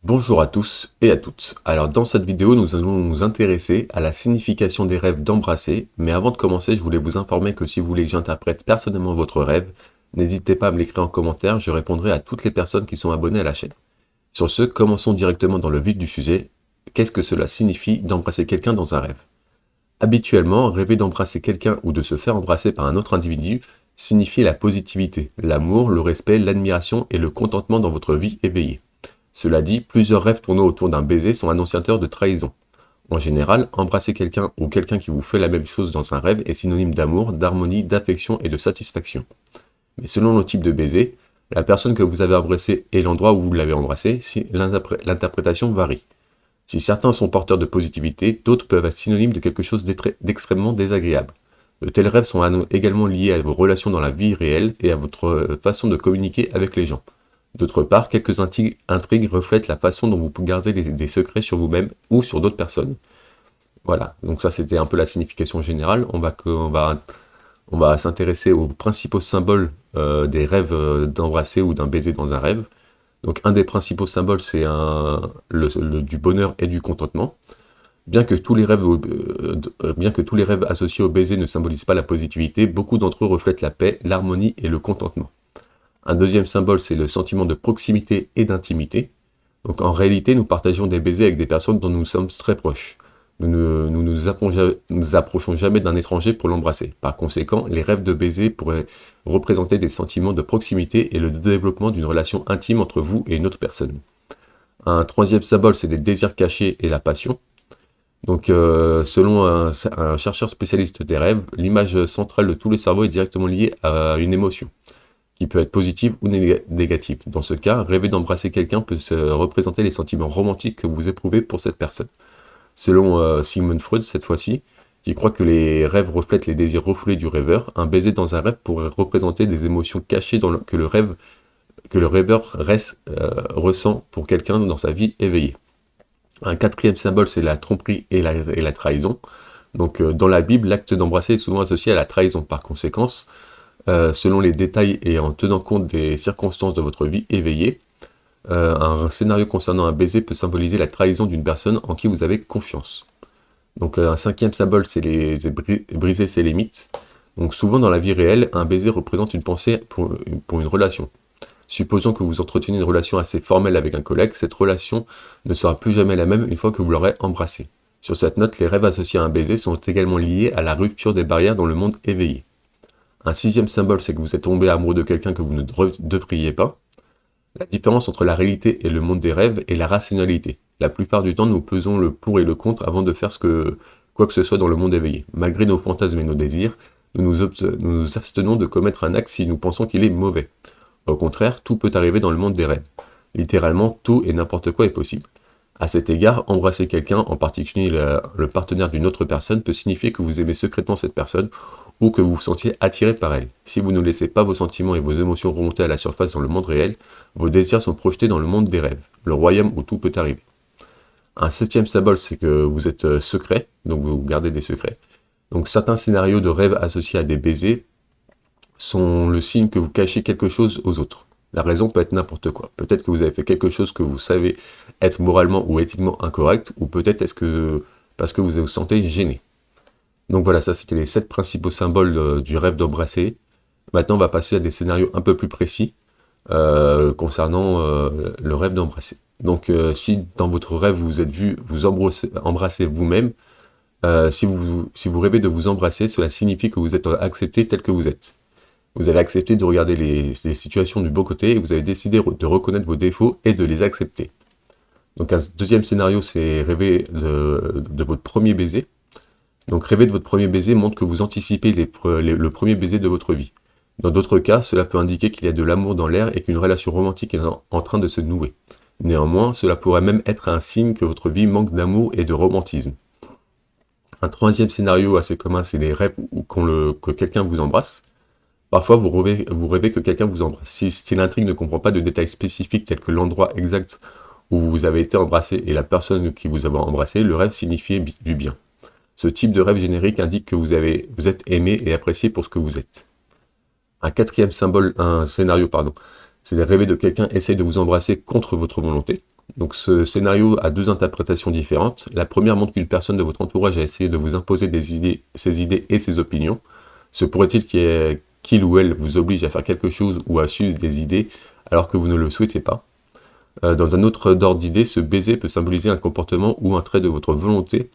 Bonjour à tous et à toutes. Alors dans cette vidéo, nous allons nous intéresser à la signification des rêves d'embrasser, mais avant de commencer, je voulais vous informer que si vous voulez que j'interprète personnellement votre rêve, n'hésitez pas à me l'écrire en commentaire, je répondrai à toutes les personnes qui sont abonnées à la chaîne. Sur ce, commençons directement dans le vif du sujet. Qu'est-ce que cela signifie d'embrasser quelqu'un dans un rêve? Habituellement, rêver d'embrasser quelqu'un ou de se faire embrasser par un autre individu signifie la positivité, l'amour, le respect, l'admiration et le contentement dans votre vie éveillée. Cela dit, plusieurs rêves tournant autour d'un baiser sont annonciateurs de trahison. En général, embrasser quelqu'un ou quelqu'un qui vous fait la même chose dans un rêve est synonyme d'amour, d'harmonie, d'affection et de satisfaction. Mais selon le type de baiser, la personne que vous avez embrassée et l'endroit où vous l'avez embrassé, l'interprétation varie. Si certains sont porteurs de positivité, d'autres peuvent être synonymes de quelque chose d'extrêmement désagréable. De tels rêves sont également liés à vos relations dans la vie réelle et à votre façon de communiquer avec les gens. D'autre part, quelques intrigues reflètent la façon dont vous gardez des secrets sur vous-même ou sur d'autres personnes. Voilà, donc ça c'était un peu la signification générale. On va s'intéresser aux principaux symboles des rêves d'embrasser ou d'un baiser dans un rêve. Donc un des principaux symboles c'est du bonheur et du contentement. Bien que tous les rêves associés au baiser ne symbolisent pas la positivité, beaucoup d'entre eux reflètent la paix, l'harmonie et le contentement. Un deuxième symbole, c'est le sentiment de proximité et d'intimité. Donc en réalité, nous partageons des baisers avec des personnes dont nous sommes très proches. Nous approchons jamais d'un étranger pour l'embrasser. Par conséquent, les rêves de baiser pourraient représenter des sentiments de proximité et le développement d'une relation intime entre vous et une autre personne. Un troisième symbole, c'est des désirs cachés et la passion. Donc, selon un chercheur spécialiste des rêves, l'image centrale de tous les cerveaux est directement liée à une émotion, qui peut être positive ou négative. Dans ce cas, rêver d'embrasser quelqu'un peut se représenter les sentiments romantiques que vous éprouvez pour cette personne. Selon Sigmund Freud, cette fois-ci, qui croit que les rêves reflètent les désirs refoulés du rêveur, un baiser dans un rêve pourrait représenter des émotions cachées que le rêveur ressent pour quelqu'un dans sa vie éveillée. Un quatrième symbole, c'est la tromperie et la trahison. Donc, dans la Bible, l'acte d'embrasser est souvent associé à la trahison. Par conséquent, selon les détails et en tenant compte des circonstances de votre vie éveillée, un scénario concernant un baiser peut symboliser la trahison d'une personne en qui vous avez confiance. Donc un cinquième symbole, c'est briser ses limites. Donc souvent dans la vie réelle, un baiser représente une pensée pour une relation. Supposons que vous entretenez une relation assez formelle avec un collègue, cette relation ne sera plus jamais la même une fois que vous l'aurez embrassé. Sur cette note, les rêves associés à un baiser sont également liés à la rupture des barrières dans le monde éveillé. Un sixième symbole, c'est que vous êtes tombé amoureux de quelqu'un que vous ne devriez pas. La différence entre la réalité et le monde des rêves est la rationalité. La plupart du temps, nous pesons le pour et le contre avant de faire quoi que ce soit dans le monde éveillé. Malgré nos fantasmes et nos désirs, nous nous abstenons de commettre un acte si nous pensons qu'il est mauvais. Au contraire, tout peut arriver dans le monde des rêves. Littéralement, tout et n'importe quoi est possible. À cet égard, embrasser quelqu'un, en particulier le partenaire d'une autre personne, peut signifier que vous aimez secrètement cette personne ou que vous vous sentiez attiré par elle. Si vous ne laissez pas vos sentiments et vos émotions remonter à la surface dans le monde réel, vos désirs sont projetés dans le monde des rêves, le royaume où tout peut arriver. Un septième symbole, c'est que vous êtes secret, donc vous gardez des secrets. Donc certains scénarios de rêves associés à des baisers sont le signe que vous cachez quelque chose aux autres. La raison peut être n'importe quoi. Peut-être que vous avez fait quelque chose que vous savez être moralement ou éthiquement incorrect, ou peut-être parce que vous vous sentez gêné. Donc voilà, ça c'était les 7 principaux symboles du rêve d'embrasser. Maintenant, on va passer à des scénarios un peu plus précis concernant le rêve d'embrasser. Donc si dans votre rêve vous êtes vu vous embrasser vous-même, si vous rêvez de vous embrasser, cela signifie que vous êtes accepté tel que vous êtes. Vous avez accepté de regarder les situations du beau côté et vous avez décidé de reconnaître vos défauts et de les accepter. Donc un deuxième scénario, c'est rêver de votre premier baiser. Donc rêver de votre premier baiser montre que vous anticipez le premier baiser de votre vie. Dans d'autres cas, cela peut indiquer qu'il y a de l'amour dans l'air et qu'une relation romantique est en train de se nouer. Néanmoins, cela pourrait même être un signe que votre vie manque d'amour et de romantisme. Un troisième scénario assez commun, c'est les rêves que quelqu'un vous embrasse. Parfois, vous rêvez que quelqu'un vous embrasse. Si l'intrigue ne comprend pas de détails spécifiques tels que l'endroit exact où vous avez été embrassé et la personne qui vous a embrassé, le rêve signifie du bien. Ce type de rêve générique indique que vous êtes aimé et apprécié pour ce que vous êtes. Un scénario, c'est de rêver de quelqu'un essaye de vous embrasser contre votre volonté. Donc ce scénario a deux interprétations différentes. La première montre qu'une personne de votre entourage a essayé de vous imposer ses idées et ses opinions. Se pourrait-il qu'il ou elle vous oblige à faire quelque chose ou à suivre des idées alors que vous ne le souhaitez pas. Dans un autre ordre d'idée, ce baiser peut symboliser un comportement ou un trait de votre volonté,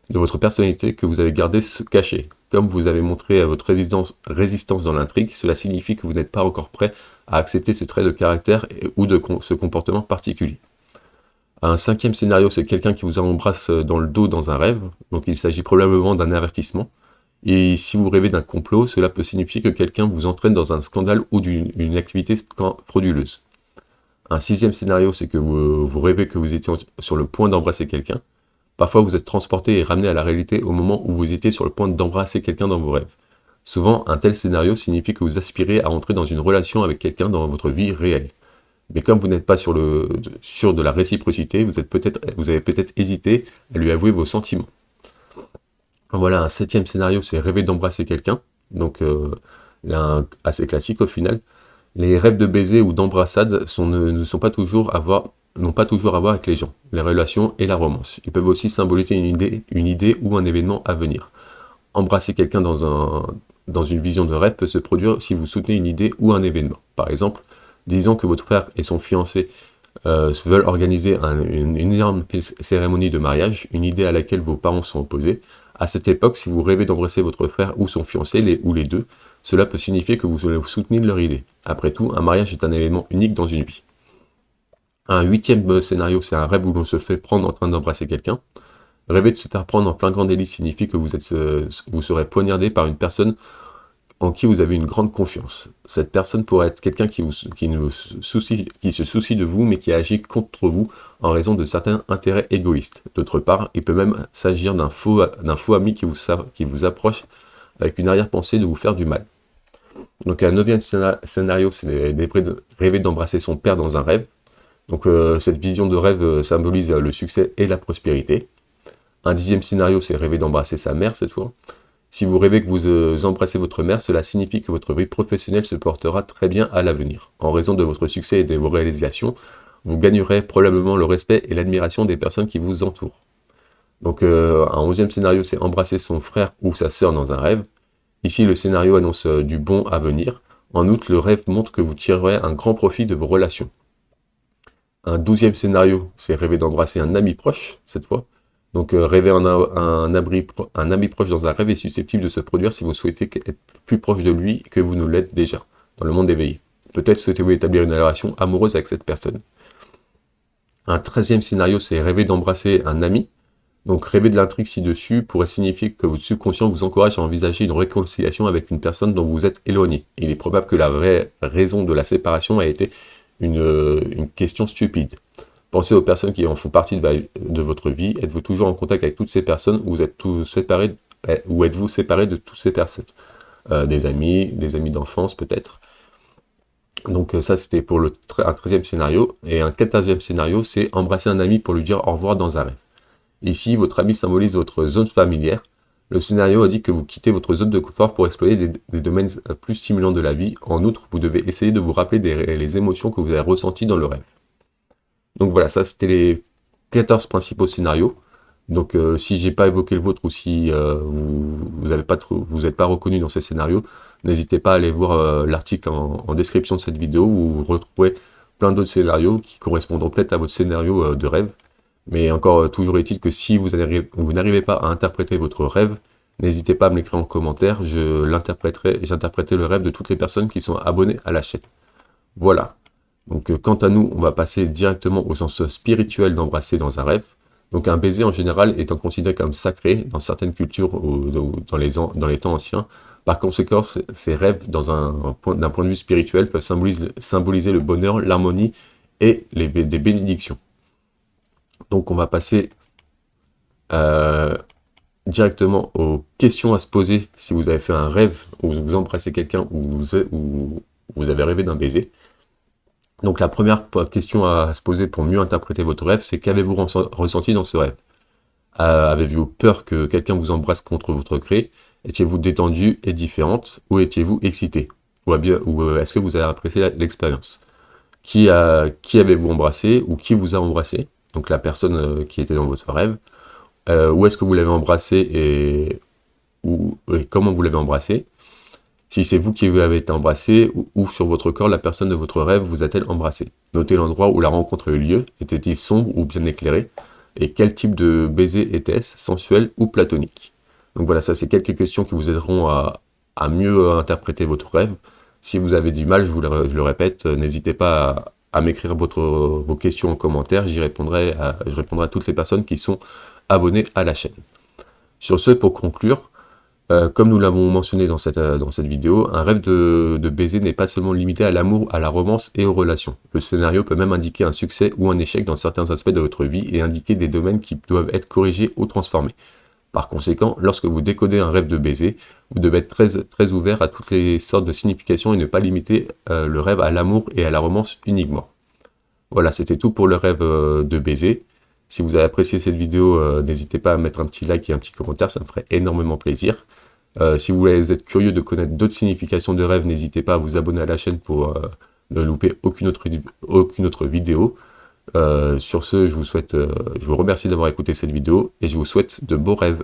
de votre personnalité que vous avez gardé caché. Comme vous avez montré votre résistance dans l'intrigue, cela signifie que vous n'êtes pas encore prêt à accepter ce trait de caractère ou ce comportement particulier. Un cinquième scénario, c'est quelqu'un qui vous embrasse dans le dos dans un rêve, donc il s'agit probablement d'un avertissement. Et si vous rêvez d'un complot, cela peut signifier que quelqu'un vous entraîne dans un scandale ou d'une activité frauduleuse. Un sixième scénario, c'est que vous rêvez que vous étiez sur le point d'embrasser quelqu'un. Parfois, vous êtes transporté et ramené à la réalité au moment où vous étiez sur le point d'embrasser quelqu'un dans vos rêves. Souvent, un tel scénario signifie que vous aspirez à entrer dans une relation avec quelqu'un dans votre vie réelle. Mais comme vous n'êtes pas sûr de la réciprocité, vous avez peut-être hésité à lui avouer vos sentiments. Voilà, un septième scénario, c'est rêver d'embrasser quelqu'un. Donc, assez classique au final. Les rêves de baiser ou d'embrassade n'ont pas toujours à voir avec les gens, les relations et la romance. Ils peuvent aussi symboliser une idée ou un événement à venir. Embrasser quelqu'un dans une vision de rêve peut se produire si vous soutenez une idée ou un événement. Par exemple, disons que votre frère et son fiancé veulent organiser une énorme cérémonie de mariage, une idée à laquelle vos parents sont opposés. À cette époque, si vous rêvez d'embrasser votre frère ou son fiancé, ou les deux, cela peut signifier que vous soutenez leur idée. Après tout, un mariage est un événement unique dans une vie. Un huitième scénario, c'est un rêve où l'on se fait prendre en train d'embrasser quelqu'un. Rêver de se faire prendre en plein grand délit signifie que vous serez poignardé par une personne en qui vous avez une grande confiance. Cette personne pourrait être quelqu'un qui se soucie de vous, mais qui agit contre vous en raison de certains intérêts égoïstes. D'autre part, il peut même s'agir d'un faux ami qui vous approche avec une arrière-pensée de vous faire du mal. Donc un neuvième scénario, c'est rêver d'embrasser son père dans un rêve. Donc cette vision de rêve symbolise le succès et la prospérité. Un dixième scénario, c'est rêver d'embrasser sa mère cette fois. Si vous rêvez que vous embrassez votre mère, cela signifie que votre vie professionnelle se portera très bien à l'avenir. En raison de votre succès et de vos réalisations, vous gagnerez probablement le respect et l'admiration des personnes qui vous entourent. Donc un onzième scénario, c'est embrasser son frère ou sa sœur dans un rêve. Ici, le scénario annonce du bon à venir. En outre, le rêve montre que vous tirerez un grand profit de vos relations. Un douzième scénario, c'est rêver d'embrasser un ami proche, cette fois. Donc rêver un ami proche dans un rêve est susceptible de se produire si vous souhaitez être plus proche de lui que vous ne l'êtes déjà, dans le monde éveillé. Peut-être souhaitez-vous établir une relation amoureuse avec cette personne. Un treizième scénario, c'est rêver d'embrasser un ami. Donc rêver de l'intrigue ci-dessus pourrait signifier que votre subconscient vous encourage à envisager une réconciliation avec une personne dont vous êtes éloigné. Il est probable que la vraie raison de la séparation a été une question stupide. Pensez aux personnes qui en font partie de votre vie. Êtes-vous toujours en contact avec toutes ces personnes ou êtes-vous séparé de toutes ces personnes des amis d'enfance peut-être. Donc ça c'était pour un 13e scénario. Et un 14e scénario, c'est embrasser un ami pour lui dire au revoir dans un rêve. Ici, votre ami symbolise votre zone familière. Le scénario indique que vous quittez votre zone de confort pour explorer des domaines plus stimulants de la vie. En outre, vous devez essayer de vous rappeler les émotions que vous avez ressenties dans le rêve. Donc voilà, ça c'était les 14 principaux scénarios. Donc si j'ai pas évoqué le vôtre ou si vous n'êtes pas reconnu dans ces scénarios, n'hésitez pas à aller voir l'article en description de cette vidéo où vous retrouvez plein d'autres scénarios qui correspondent peut-être à votre scénario de rêve. Mais encore, toujours est-il que si vous n'arrivez pas à interpréter votre rêve, n'hésitez pas à me l'écrire en commentaire, j'interpréterai le rêve de toutes les personnes qui sont abonnées à la chaîne. Voilà. Donc quant à nous, on va passer directement au sens spirituel d'embrasser dans un rêve. Donc un baiser en général étant considéré comme sacré dans certaines cultures ou dans les temps anciens. Par conséquent, ces rêves, d'un point de vue spirituel, peuvent symboliser le bonheur, l'harmonie et des bénédictions. Donc on va passer directement aux questions à se poser si vous avez fait un rêve où vous embrassez quelqu'un ou vous avez rêvé d'un baiser. Donc la première question à se poser pour mieux interpréter votre rêve, c'est qu'avez-vous ressenti dans ce rêve? Avez-vous peur que quelqu'un vous embrasse contre votre gré? Étiez-vous détendu et différente? Ou étiez-vous excité? Ou est-ce que vous avez apprécié l'expérience? qui avez-vous embrassé ou qui vous a embrassé, donc la personne qui était dans votre rêve, où est-ce que vous l'avez embrassé et comment vous l'avez embrassé. Si c'est vous qui avez été embrassé, ou sur votre corps, la personne de votre rêve vous a-t-elle embrassé. Notez l'endroit où la rencontre a eu lieu, était-il sombre ou bien éclairé, et quel type de baiser était-ce, sensuel ou platonique. Donc voilà, ça c'est quelques questions qui vous aideront à mieux interpréter votre rêve. Si vous avez du mal, je le répète, n'hésitez pas à m'écrire vos questions en commentaire, je répondrai à toutes les personnes qui sont abonnées à la chaîne. Sur ce, pour conclure, comme nous l'avons mentionné dans cette vidéo, un rêve de baiser n'est pas seulement limité à l'amour, à la romance et aux relations. Le scénario peut même indiquer un succès ou un échec dans certains aspects de votre vie et indiquer des domaines qui doivent être corrigés ou transformés. Par conséquent, lorsque vous décodez un rêve de baiser, vous devez être très ouvert à toutes les sortes de significations et ne pas limiter le rêve à l'amour et à la romance uniquement. Voilà, c'était tout pour le rêve de baiser. Si vous avez apprécié cette vidéo, n'hésitez pas à mettre un petit like et un petit commentaire, ça me ferait énormément plaisir. Si vous êtes curieux de connaître d'autres significations de rêve, n'hésitez pas à vous abonner à la chaîne pour ne louper aucune autre vidéo. Sur ce, je vous remercie d'avoir écouté cette vidéo et je vous souhaite de beaux rêves.